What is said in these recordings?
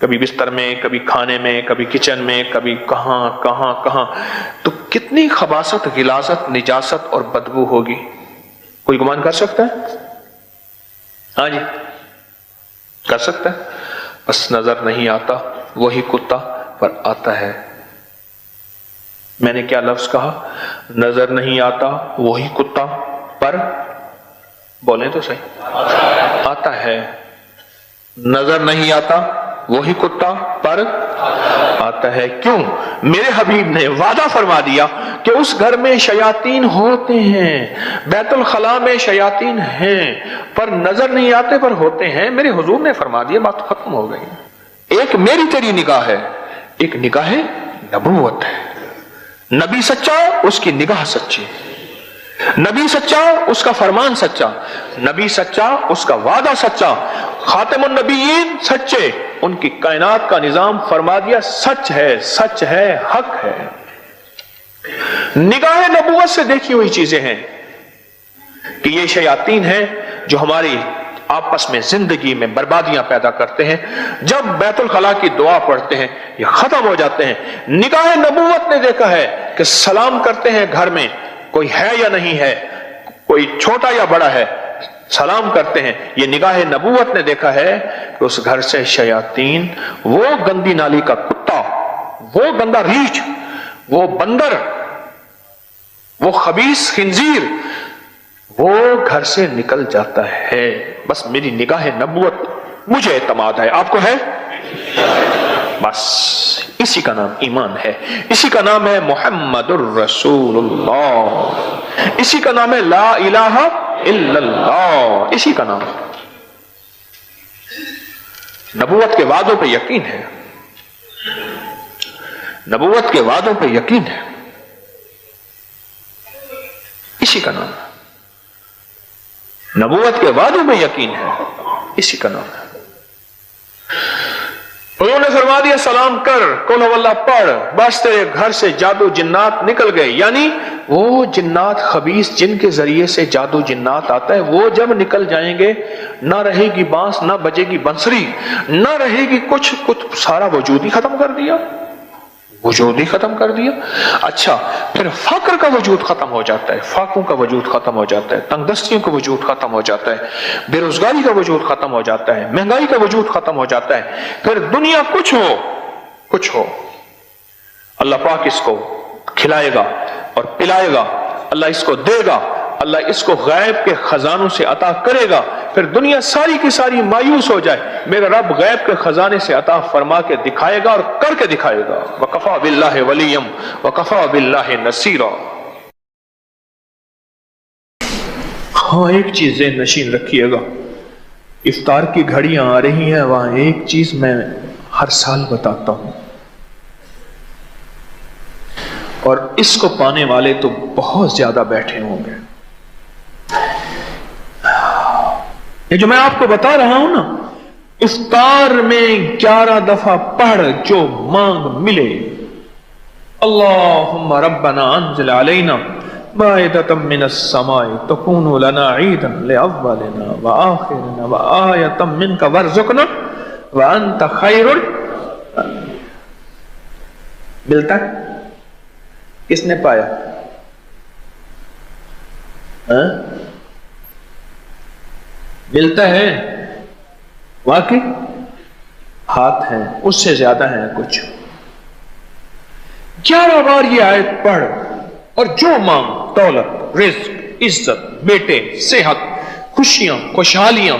کبھی بستر میں، کبھی کھانے میں، کبھی کچن میں، کبھی کہاں کہاں کہاں، تو کتنی خباثت، غلاظت، نجاست اور بدبو ہوگی؟ کوئی گمان کر سکتا ہے؟ ہاں جی، کر سکتا ہے؟ بس نظر نہیں آتا وہی کتا پر آتا ہے۔ میں نے کیا لفظ کہا؟ نظر نہیں آتا وہی کتا پر، بولیں تو صحیح، آتا ہے۔ نظر نہیں آتا وہی کتا پر آتا ہے۔ کیوں؟ میرے حبیب نے وعدہ فرما دیا کہ اس گھر میں شیاطین ہوتے ہیں، بیت الخلاء میں شیاطین ہیں، پر نظر نہیں آتے پر ہوتے ہیں۔ میرے حضور نے فرما دیا، بات ختم ہو گئی۔ ایک میری تیری نگاہ ہے، ایک نگاہ نبوت ہے۔ نبی سچا، اس کی نگاہ سچی، نبی سچا، اس کا فرمان سچا، نبی سچا، اس کا وعدہ سچا، خاتم النبیین سچے، ان کی کائنات کا نظام فرما دیا سچ ہے، سچ ہے، حق ہے۔ نگاہ نبوت سے دیکھی ہوئی چیزیں ہیں کہ یہ شیاطین ہیں جو ہماری آپس میں زندگی میں بربادیاں پیدا کرتے ہیں۔ جب بیت الخلاء کی دعا پڑھتے ہیں یہ ختم ہو جاتے ہیں۔ نگاہ نبوت نے دیکھا ہے کہ سلام کرتے ہیں گھر میں، کوئی ہے یا نہیں ہے، کوئی چھوٹا یا بڑا ہے، سلام کرتے ہیں۔ یہ نگاہ نبوت نے دیکھا ہے کہ اس گھر سے شیاطین، وہ گندی نالی کا کتا، وہ گندا ریچھ، وہ بندر، وہ خبیث خنزیر، وہ گھر سے نکل جاتا ہے۔ بس میری نگاہ نبوت، مجھے اعتماد ہے، آپ کو ہے؟ بس اسی کا نام ایمان ہے، اسی کا نام ہے محمد الرسول اللہ، اسی کا نام ہے لا الہ الا اللہ، اسی کا نام۔ نبوت کے وعدوں پہ یقین ہے، نبوت کے وعدوں پہ یقین ہے، اسی کا نام ہے۔ نبوت کے وعدوں میں یقین ہے، اسی کا نام ہے۔ انہوں نے فرما دیا سلام کر، قل هو اللہ پڑھ، بس تیرے گھر سے جادو جنات نکل گئے۔ یعنی وہ جنات، خبیث جن کے ذریعے سے جادو جنات آتا ہے، وہ جب نکل جائیں گے نہ رہے گی بانس، نہ بجے گی بنسری، نہ رہے گی کچھ، سارا وجود ہی ختم کر دیا، وجود ہی ختم کر دیا۔ اچھا، پھر فقر کا وجود ختم ہو جاتا ہے، فاقوں کا وجود ختم ہو جاتا ہے، تنگ دستیوں کا وجود ختم ہو جاتا ہے، بے روزگاری کا وجود ختم ہو جاتا ہے، مہنگائی کا وجود ختم ہو جاتا ہے۔ پھر دنیا کچھ ہو، اللہ پاک اس کو کھلائے گا اور پلائے گا، اللہ اس کو دے گا، اللہ اس کو غیب کے خزانوں سے عطا کرے گا۔ پھر دنیا ساری کی ساری مایوس ہو جائے، میرا رب غیب کے خزانے سے عطا فرما کے دکھائے گا اور کر کے دکھائے گا۔ وَكَفَى بِاللَّهِ وَلِيًّا وَكَفَى بِاللَّهِ نَصِيرًا۔ ہاں، ایک چیز ذہن نشین رکھیے گا، افطار کی گھڑیاں آ رہی ہیں، وہاں ایک چیز میں ہر سال بتاتا ہوں، اور اس کو پانے والے تو بہت زیادہ بیٹھے ہوں گے۔ یہ جو میں آپ کو بتا رہا ہوں نا، افطار میں 11 دفعہ پڑھ جو مانگ ملے۔ اللہم ربنا انزل علینا مائدۃ من السماء تکون لنا عیدا لأولنا وآخرنا وآیۃ منک وارزقنا وانت خیر۔ ملتا کس نے پایا؟ ملتا ہے واقعی؟ ہاتھ ہیں، اس سے زیادہ ہیں کچھ۔ 11 بار یہ آیت پڑھ اور جو مانگ، دولت، رزق، عزت، بیٹے، صحت، خوشیاں، خوشحالیاں،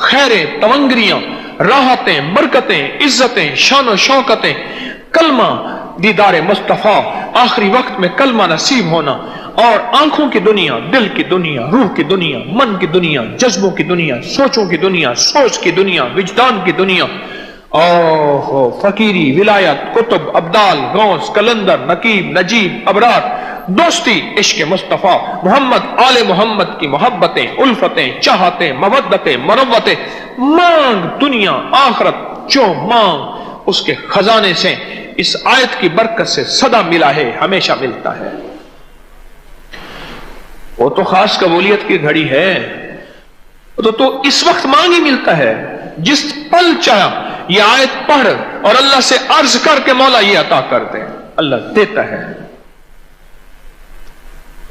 خیریں، تونگریاں، راحتیں، برکتیں، عزتیں، شان و شوکتیں، کلمہ، دیدار مصطفیٰ، آخری وقت میں کلمہ نصیب ہونا، اور آنکھوں کی دنیا، دل کی دنیا، روح کی دنیا، من کی دنیا، جذبوں کی دنیا، سوچوں کی دنیا، سوچ کی دنیا، وجدان کی دنیا، اوہ فقیری، ولایت، کتب، ابدال، غوث، کلندر، نقیب، نجیب، ابرار، دوستی، عشق مصطفیٰ، محمد، آل محمد کی محبتیں، الفتیں، چاہتیں، مودتیں، مروتیں، مانگ دنیا آخرت، جو مانگ اس کے خزانے سے اس آیت کی برکت سے صدا ملا ہے، ہمیشہ ملتا ہے۔ وہ تو خاص قبولیت کی گھڑی ہے، تو اس وقت مانگ ہی ملتا ہے، جس پل چاہا یہ آیت پڑھ اور اللہ سے عرض کر کے مولا یہ عطا کر دے. اللہ دیتا ہے.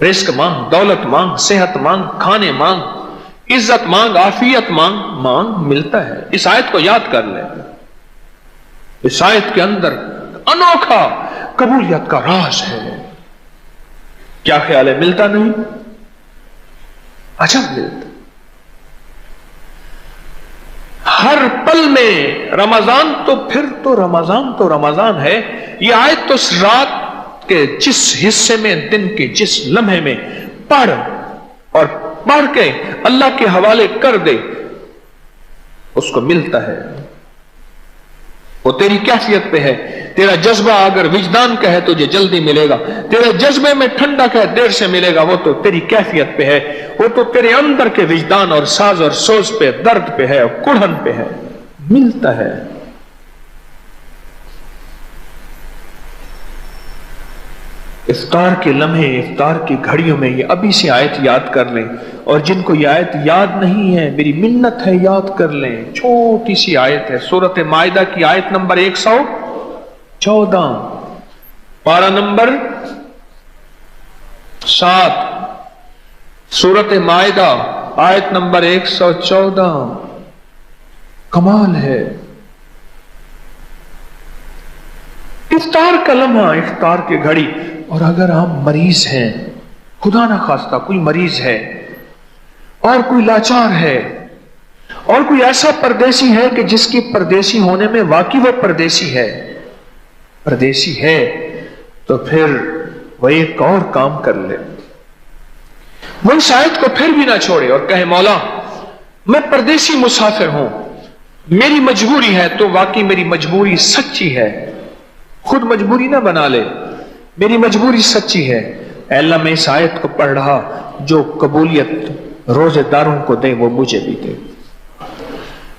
رزق مانگ، دولت مانگ، صحت مانگ، کھانے مانگ، عزت مانگ، عافیت مانگ، ملتا ہے. اس آیت کو یاد کر لیں. اس آیت کے اندر انوکھا قبولیت کا راز ہے. کیا خیال ہے؟ ملتا نہیں؟ عجب ملتا. ہر پل میں رمضان تو پھر تو رمضان ہے. یہ آیت تو اس رات کے جس حصے میں، دن کے جس لمحے میں پڑھ اور پڑھ کے اللہ کے حوالے کر دے اس کو ملتا ہے. وہ تیری کیفیت پہ ہے. تیرا جذبہ اگر وجدان کا ہے تجھے جلدی ملے گا. تیرے جذبے میں ٹھنڈک ہے، دیر سے ملے گا. وہ تو تیری کیفیت پہ ہے. وہ تو تیرے اندر کے وجدان اور ساز اور سوز پہ، درد پہ ہے اور کڑھن پہ ہے. ملتا ہے. افطار کے لمحے، افطار کی گھڑیوں میں یہ ابھی سے آیت یاد کر لیں. اور جن کو یہ آیت یاد نہیں ہے میری منت ہے یاد کر لیں. چھوٹی سی آیت ہے، سورۃ مائدہ کی آیت نمبر 114، پارہ نمبر 7، سورۃ مائدہ آیت نمبر 114. کمال ہے. افطار کا لمحہ، افطار کی گھڑی. اور اگر آپ مریض ہیں، خدا نہ خواستہ کوئی مریض ہے اور کوئی لاچار ہے اور کوئی ایسا پردیسی ہے کہ جس کی پردیسی ہونے میں واقعی وہ پردیسی ہے تو پھر وہ ایک اور کام کر لے. وہ اس آیت کو پھر بھی نہ چھوڑے اور کہے مولا میں پردیسی مسافر ہوں، میری مجبوری ہے. تو واقعی میری مجبوری سچی ہے. خود مجبوری نہ بنا لے، میری مجبوری سچی ہے. اے اللہ میں اس آیت کو پڑھ رہا، جو قبولیت روزے داروں کو دے وہ مجھے بھی دے.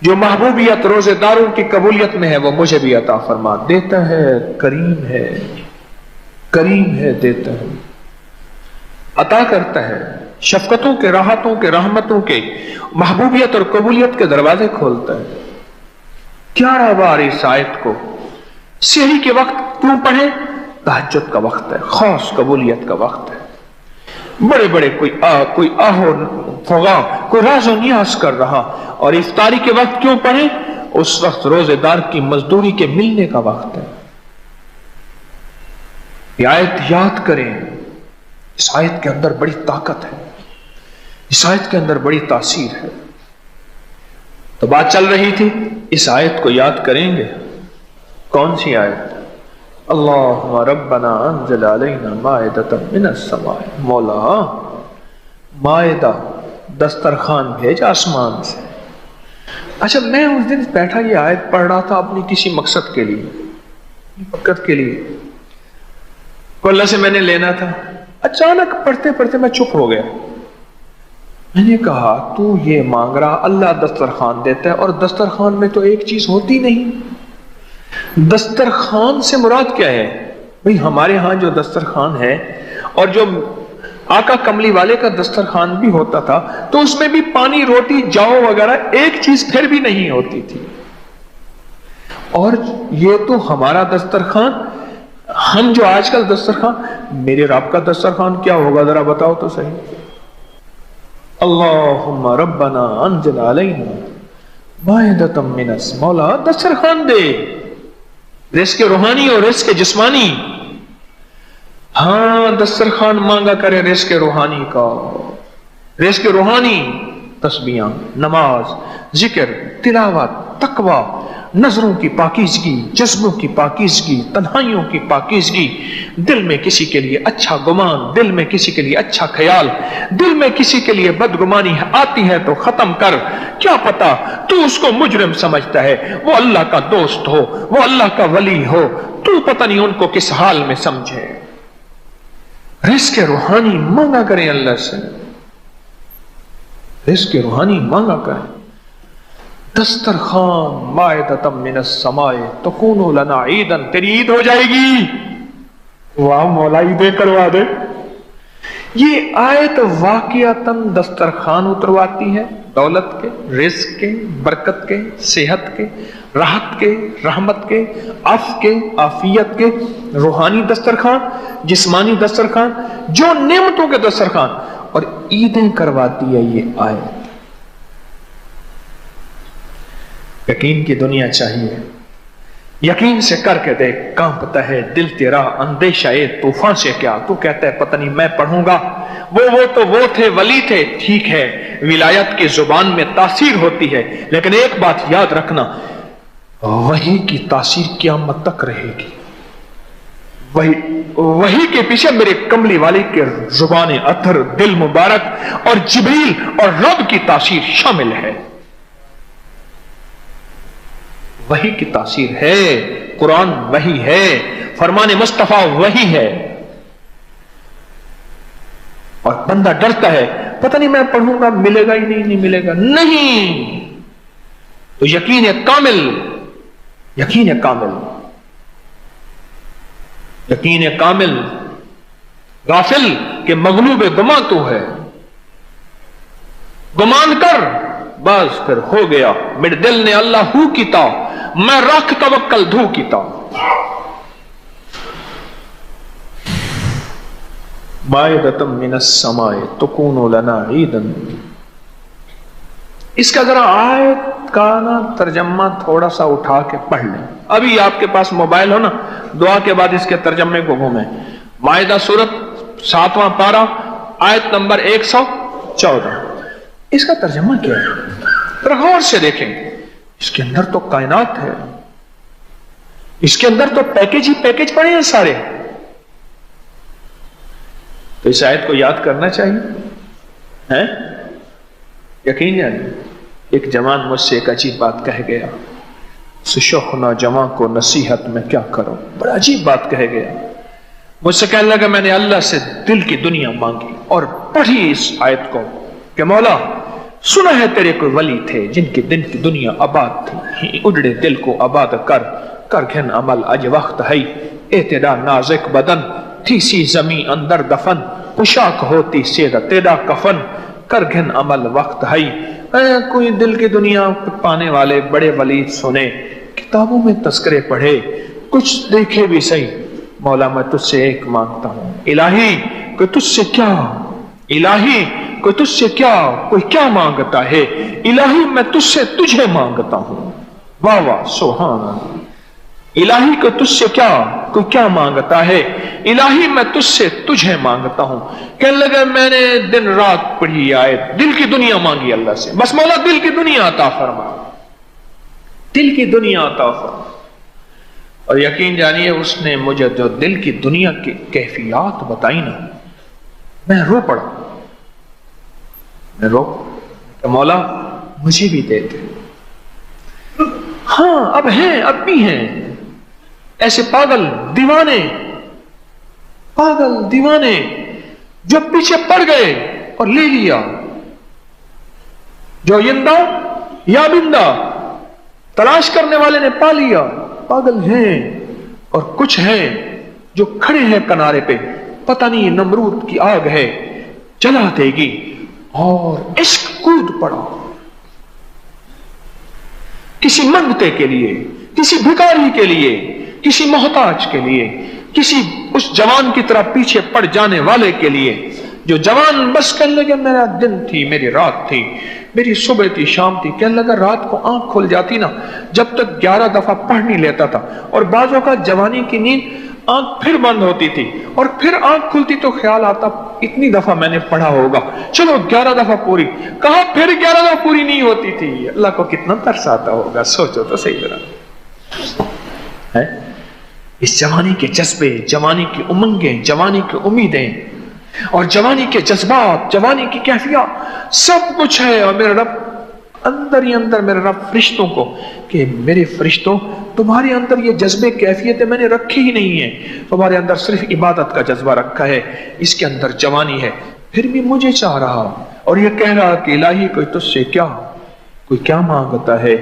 جو محبوبیت روزے داروں کی قبولیت میں ہے وہ مجھے بھی عطا فرما. دیتا ہے، کریم ہے، دیتا ہے، عطا کرتا ہے. شفقتوں کے، راحتوں کے، رحمتوں کے، محبوبیت اور قبولیت کے دروازے کھولتا ہے. 11 بار اس آیت کو سحری کے وقت کیوں پڑھیں؟ تہجد کا وقت ہے، خاص قبولیت کا وقت ہے. بڑے بڑے کوئی آہو فغاں، کوئی راز و نیاز کر رہا. اور افطاری کے وقت کیوں پڑھیں؟ اس وقت روزے دار کی مزدوری کے ملنے کا وقت ہے. یہ آیت یاد کریں. اس آیت کے اندر بڑی طاقت ہے، اس آیت کے اندر بڑی تاثیر ہے. تو بات چل رہی تھی، اس آیت کو یاد کریں گے. کون سی آیت؟ اللہم ربنا انزل علینا مائدۃ من السماء. مولا مائدہ، دسترخوان بھیج آسمان سے. اچھا میں اس دن بیٹھا یہ آیت پڑھ رہا تھا اپنی کسی مقصد کے لیے، کو اللہ سے میں نے لینا تھا. اچانک پڑھتے پڑھتے میں چپ ہو گیا. میں نے کہا تو یہ مانگ رہا، اللہ دسترخوان دیتا ہے اور دسترخوان میں تو ایک چیز ہوتی نہیں. دسترخوان سے مراد کیا ہے؟ بھئی ہمارے ہاں جو دسترخوان ہے اور جو آقا کملی والے کا دسترخوان بھی ہوتا تھا تو اس میں بھی پانی، روٹی، جاؤ وغیرہ ایک چیز پھر بھی نہیں ہوتی تھی. اور یہ تو ہمارا دسترخوان، ہم جو آج کل دسترخوان، میرے رب کا دسترخوان کیا ہوگا ذرا بتاؤ تو صحیح. اللہم ربنا انزل علینا مائدۃ من السماء. مولا دسترخوان دے، رزق روحانی اور رزق جسمانی. ہاں دسترخوان مانگا کرے رزق روحانی کا. رزق روحانی تسبیحاں، نماز، ذکر، تلاوت، تقوی، نظروں کی پاکیزگی، جذبوں کی پاکیزگی، تنہائیوں کی پاکیزگی. دل میں کسی کے لیے اچھا گمان، دل میں کسی کے لیے اچھا خیال، دل میں کسی کے لیے بدگمانی آتی ہے تو ختم کر. کیا پتا تو اس کو مجرم سمجھتا ہے، وہ اللہ کا دوست ہو، وہ اللہ کا ولی ہو، تو پتہ نہیں ان کو کس حال میں سمجھے. رزق روحانی مانگا کریں اللہ سے، رزق روحانی مانگا کریں. دسترخوان مائدۃ من السماء تکون لنا عیدا. تیری عید ہو جائے گی. واہ مولا عیدیں کروا دے. یہ آیت واقعتاً دسترخوان اترواتی ہے، دولت کے، رزق کے، برکت کے، صحت کے، راحت کے، رحمت کے، عفو کے، عافیت کے، روحانی دسترخوان، جسمانی دسترخوان، جو نعمتوں کے دسترخوان، اور عیدیں کرواتی ہے یہ آیت۔ یقین کی دنیا چاہیے، یقین سے کر کے دیکھ، کانپتا ہے دل تیرا اندیشہ طوفان سے کیا، تو کہتا ہے پتہ نہیں میں پڑھوں گا، وہ تو وہ تھے ولی تھے، ٹھیک ہے ولایت کی زبان میں تاثیر ہوتی ہے، لیکن ایک بات یاد رکھنا، وحی کی تاثیر قیامت تک رہے گی۔ وحی کے پیچھے میرے کملی والے کے زبان اطہر، دل مبارک اور جبریل اور رب کی تاثیر شامل ہے۔ وحی کی تاثیر ہے، قرآن وحی ہے، فرمان مصطفیٰ وحی ہے، اور بندہ ڈرتا ہے پتہ نہیں میں پڑھوں گا ملے گا ہی نہیں ملے گا، نہیں، تو یقین کامل، یقین کامل، یقین کامل، غافل کہ مغلوب گمان تو ہے، گمان کر بس پھر ہو گیا، میرے دل نے اللہ ہو کیتا، میں رکھ توکل دھو کیتا۔ مائدۃ من السماء تکون لنا عیدا، اس کا ذرا آیت کا نا ترجمہ تھوڑا سا اٹھا کے پڑھ لیں، ابھی آپ کے پاس موبائل ہو نا، دعا کے بعد اس کے ترجمے کو گھومیں۔ مائدہ سورت 7واں پارہ آیت نمبر 114، اس کا ترجمہ کیا ہے؟ ذرا غور سے دیکھیں، اس کے اندر تو کائنات ہے، اس کے اندر تو پیکج ہی پیکج پڑے ہیں سارے، تو اس آیت کو یاد کرنا چاہیے، ہیں؟ یقین جانے ایک جوان مجھ سے ایک عجیب بات کہہ گیا، شوخ نوجوان کو نصیحت میں کیا کروں، بڑا عجیب بات کہہ گیا، مجھ سے کہنے لگا میں نے اللہ سے دل کی دنیا مانگی اور پڑھی اس آیت کو کہ مولا سنا ہے تیرے کوئی ولی تھے جن کی دل کی دنیا آباد تھی، اجڑے دل کو آباد کر گھن عمل اج وقت ہے، اے تیرا نازک بدن تھی سی زمین اندر دفن، پوشاک ہوتی سیدھا تیرا کفن، کر گھن عمل وقت ہے۔ کوئی دل کی دنیا پانے والے بڑے ولی سنے، کتابوں میں تذکرے پڑھے، کچھ دیکھے بھی صحیح، مولا میں تجھ سے ایک مانگتا ہوں، الہی کوئی تجھ سے کیا، الہی کوئی تجھ سے کیا، کوئی کیا مانگتا ہے، الہی میں تجھ سے تجھے مانگتا ہوں، واہ واہ سبحان اللہ، الہی کو تجھ سے کیا، کوئی کیا مانگتا ہے، الہی میں تجھ سے تجھے مانگتا ہوں۔ کہنے لگا میں نے دن رات پڑھی آیت، دل کی دنیا مانگی اللہ سے، بس مولا دل کی دنیا عطا فرما، دل کی دنیا عطا فرما۔ اور یقین جانیے اس نے مجھے جو دل کی دنیا کی کیفیات بتائی نا، میں رو پڑا، میں رو کہ مولا مجھے بھی دے دے۔ ہاں اب ہیں، اب بھی ہیں ایسے پاگل دیوانے جو پیچھے پڑ گئے اور لے لیا، جو یندہ یا بندہ تلاش کرنے والے نے پا لیا، پاگل ہیں، اور کچھ ہیں جو کھڑے ہیں کنارے پہ، پتہ نہیں نمرود کی آگ ہے جلا دے گی، اور عشق کود پڑا کسی منگتے کے لیے، کسی بھکاری کے لیے، کسی محتاج کے لیے، کسی اس جوان کی طرح پیچھے پڑ جانے والے کے لیے، جو جوان بس کہنے لگا میرا دن تھی، میری رات تھی، میری صبح تھی، شام تھی، کہنے لگا رات کو آنکھ کھل جاتی نا، جب تک 11 دفعہ پڑھ نہیں لیتا تھا، اور بعضوں کا جوانی کی نیند آنکھ پھر بند ہوتی تھی، اور پھر آنکھ کھلتی تو خیال آتا اتنی دفعہ میں نے پڑھا ہوگا، چلو 11 دفعہ پوری، کہا پھر 11 دفعہ پوری نہیں ہوتی تھی، اللہ کو کتنا ترس آتا ہوگا، سوچو تو صحیح طرح ہے۔ اس جوانی کے جذبے، جوانی کی امنگیں، جوانی کی امیدیں اور جوانی کے جذبات، جوانی کی کیفیات سب کچھ ہے، اور میرا رب اندر ہی اندر، میرے رب فرشتوں کو کہ میرے فرشتوں تمہارے اندر یہ جذبے کیفیتیں میں نے رکھی ہی نہیں ہیں، تمہارے اندر صرف عبادت کا جذبہ رکھا ہے، اس کے اندر جوانی ہے، پھر بھی مجھے چاہ رہا اور یہ کہہ رہا کہ الہی کوئی تجھ سے کیا، کوئی کیا مانگتا ہے،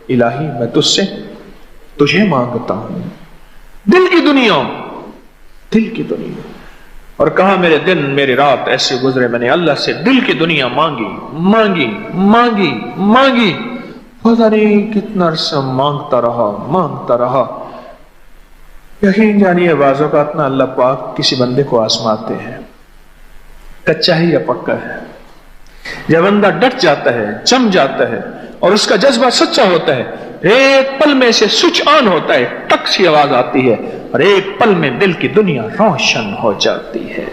الہی میں تجھ سے تجھے مانگتا ہوں، دل کی دنیا، دل کی دنیا۔ اور کہا میرے دن میری رات ایسے گزرے، میں نے اللہ سے دل کی دنیا مانگی مانگی مانگی مانگی، پتہ نہیں کتنا عرصہ مانگتا رہا. یقین جانیے بعض اوقات نہ اللہ پاک کسی بندے کو آزماتے ہیں، کچا ہے یا پکا ہے. جب بندہ ڈٹ جاتا ہے، جم جاتا ہے اور اس کا جذبہ سچا ہوتا ہے، ایک پل میں سے سوئچ آن ہوتا ہے، ٹک سی آواز آتی ہے اور ایک پل میں دل کی دنیا روشن ہو جاتی ہے.